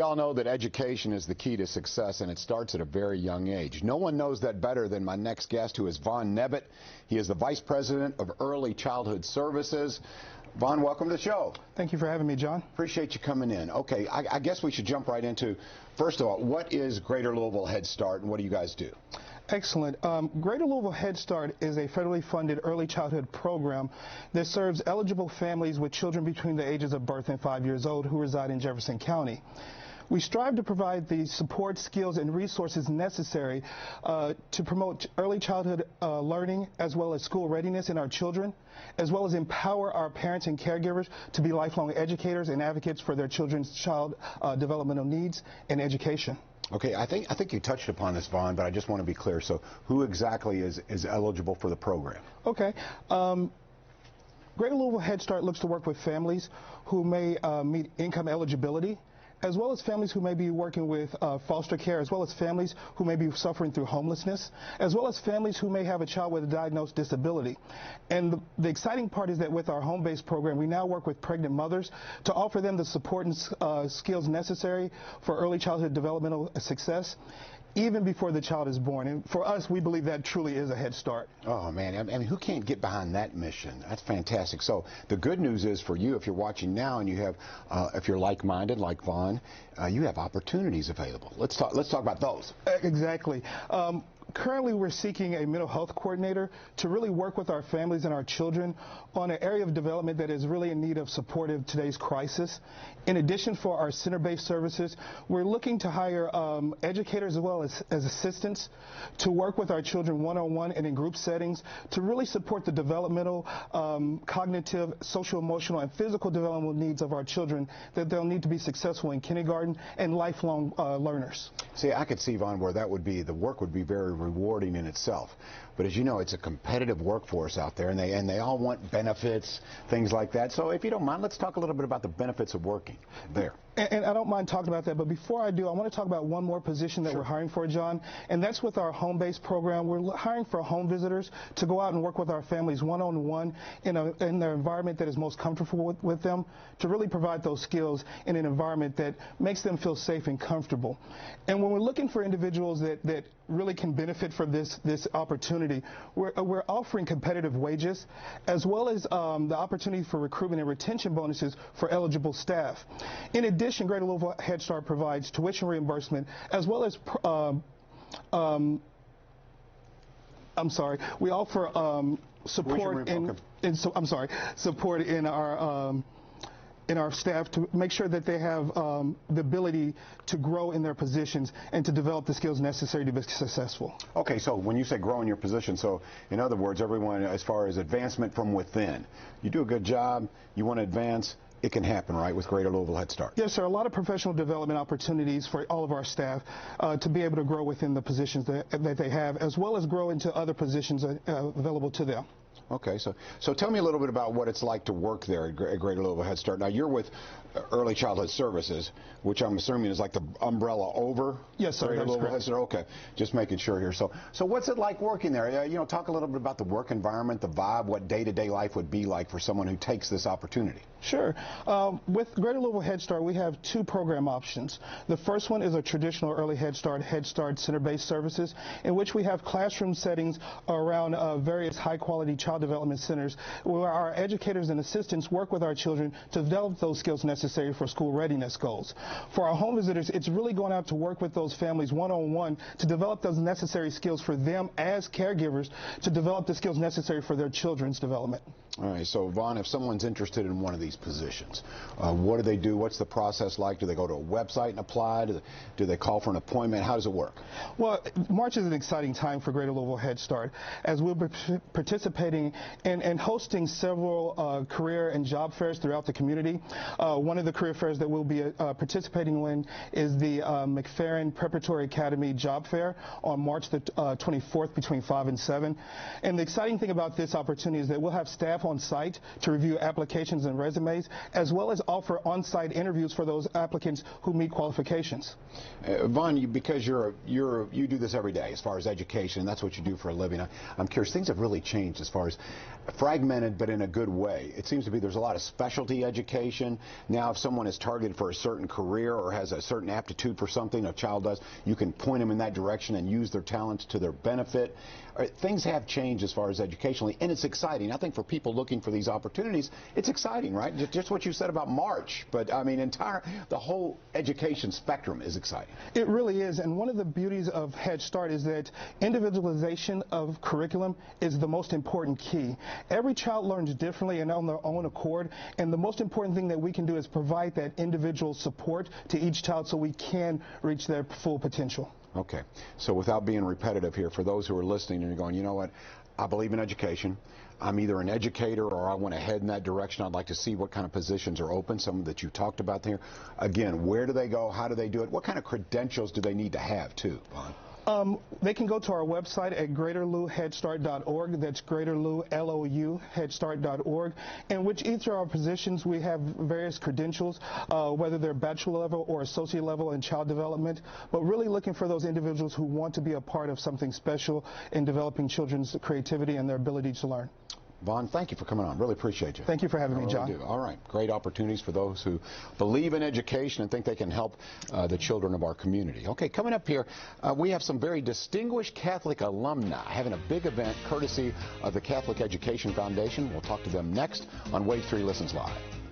all know that education is the key to success, and it starts at a very young age. No one knows that better than my next guest, who is Vaughn Nebbett. He is the Vice President of Early Childhood Services. Vaughn, welcome to the show. Thank you for having me, John. Appreciate you coming in. Okay, I guess we should jump right into, first of all, what is Greater Louisville Headstart, and what do you guys do? Excellent. Greater Louisville Headstart is a federally funded early childhood program that serves eligible families with children between the ages of birth and 5 years old who reside in Jefferson County. We strive to provide the support, skills, and resources necessary to promote early childhood learning as well as school readiness in our children, as well as empower our parents and caregivers to be lifelong educators and advocates for their children's developmental needs and education. Okay, I think you touched upon this, Vaughn, but I just want to be clear. So who exactly is eligible for the program? Okay. Greater Louisville Headstart looks to work with families who may meet income eligibility, as well as families who may be working with foster care, as well as families who may be suffering through homelessness, as well as families who may have a child with a diagnosed disability. And the exciting part is that with our home-based program, we now work with pregnant mothers to offer them the support and skills necessary for early childhood developmental success, even before the child is born. And for us, we believe that truly is a head start. Oh, man. I mean, who can't get behind that mission? That's fantastic. So the good news is for you, if you're watching now and you have, if you're like-minded, like Vaughn, you have opportunities available. Let's talk about those. Exactly. Currently, we're seeking a mental health coordinator to really work with our families and our children on an area of development that is really in need of support in today's crisis. In addition, for our center-based services, we're looking to hire educators as well as assistants to work with our children one-on-one and in group settings to really support the developmental, cognitive, social, emotional, and physical developmental needs of our children that they'll need to be successful in kindergarten and lifelong learners. See, I could see, Vaughn, where that would be, the work would be very rewarding in itself. But as you know, it's a competitive workforce out there, and they all want benefits, things like that. So if you don't mind, let's talk a little bit about the benefits of working there. And I don't mind talking about that, but before I do, I want to talk about one more position that we're hiring for, John, and that's with our home-based program. We're hiring for home visitors to go out and work with our families one-on-one in their environment that is most comfortable with them, to really provide those skills in an environment that makes them feel safe and comfortable. And when we're looking for individuals that really can benefit from this opportunity, we're offering competitive wages, as well as the opportunity for recruitment and retention bonuses for eligible staff. In addition, Greater Louisville Headstart provides tuition reimbursement, as well as we offer support support in our staff to make sure that they have the ability to grow in their positions and to develop the skills necessary to be successful. Okay, so when you say grow in your position, so in other words, everyone, as far as advancement from within, you do a good job, you want to advance, it can happen, right, with Greater Louisville Headstart? Yes, sir. A lot of professional development opportunities for all of our staff to be able to grow within the positions that they have, as well as grow into other positions available to them. Okay, so tell me a little bit about what it's like to work there at Greater Louisville Headstart. Now, you're with Early Childhood Services, which I'm assuming is like the umbrella over Yes, sir, Greater Louisville Headstart. Okay, just making sure here. So what's it like working there? You know, talk a little bit about the work environment, the vibe, what day-to-day life would be like for someone who takes this opportunity. Sure. With Greater Louisville Headstart, we have two program options. The first one is a traditional Early Headstart center-based services, in which we have classroom settings around various high-quality child development centers where our educators and assistants work with our children to develop those skills necessary for school readiness goals. For our home visitors, it's really going out to work with those families one-on-one to develop those necessary skills for them as caregivers to develop the skills necessary for their children's development. All right, so Vaughn, if someone's interested in one of these positions, what do they do? What's the process like? Do they go to a website and apply? Do they call for an appointment? How does it work? Well, March is an exciting time for Greater Louisville Headstart, as we'll be participating and hosting several career and job fairs throughout the community. One of the career fairs that we'll be participating in is the Mcferron Preparatory Academy Job Fair on March the 24th between 5 and 7. And the exciting thing about this opportunity is that we'll have staff on site to review applications and resumes, as well as offer on-site interviews for those applicants who meet qualifications. Vaughn, because you do this every day as far as education, and that's what you do for a living. I'm curious, things have really changed as far as fragmented, but in a good way. It seems to be there's a lot of specialty education. Now now if someone is targeted for a certain career or has a certain aptitude for something, a child does, you can point them in that direction and use their talents to their benefit. Things have changed as far as educationally, and it's exciting. I think for people looking for these opportunities, it's exciting, right? Just what you said about March, but I mean, the whole education spectrum is exciting. It really is, and one of the beauties of Head Start is that individualization of curriculum is the most important key. Every child learns differently and on their own accord, and the most important thing that we can do is provide that individual support to each child so we can reach their full potential. Okay, so without being repetitive here, for those who are listening and you're going, you know what, I believe in education. I'm either an educator or I want to head in that direction. I'd like to see what kind of positions are open, some that you talked about there. Again, where do they go? How do they do it? What kind of credentials do they need to have, too, Vaughn? They can go to our website at greaterlouheadstart.org. That's greaterlou, headstart.org. And with each of our positions, we have various credentials, whether they're bachelor level or associate level in child development, but really looking for those individuals who want to be a part of something special in developing children's creativity and their ability to learn. Vaughn, thank you for coming on. Really appreciate you. Thank you for having me, John. Really do. All right. Great opportunities for those who believe in education and think they can help the children of our community. Okay, coming up here, we have some very distinguished Catholic alumni having a big event courtesy of the Catholic Education Foundation. We'll talk to them next on Wave 3 Listens Live.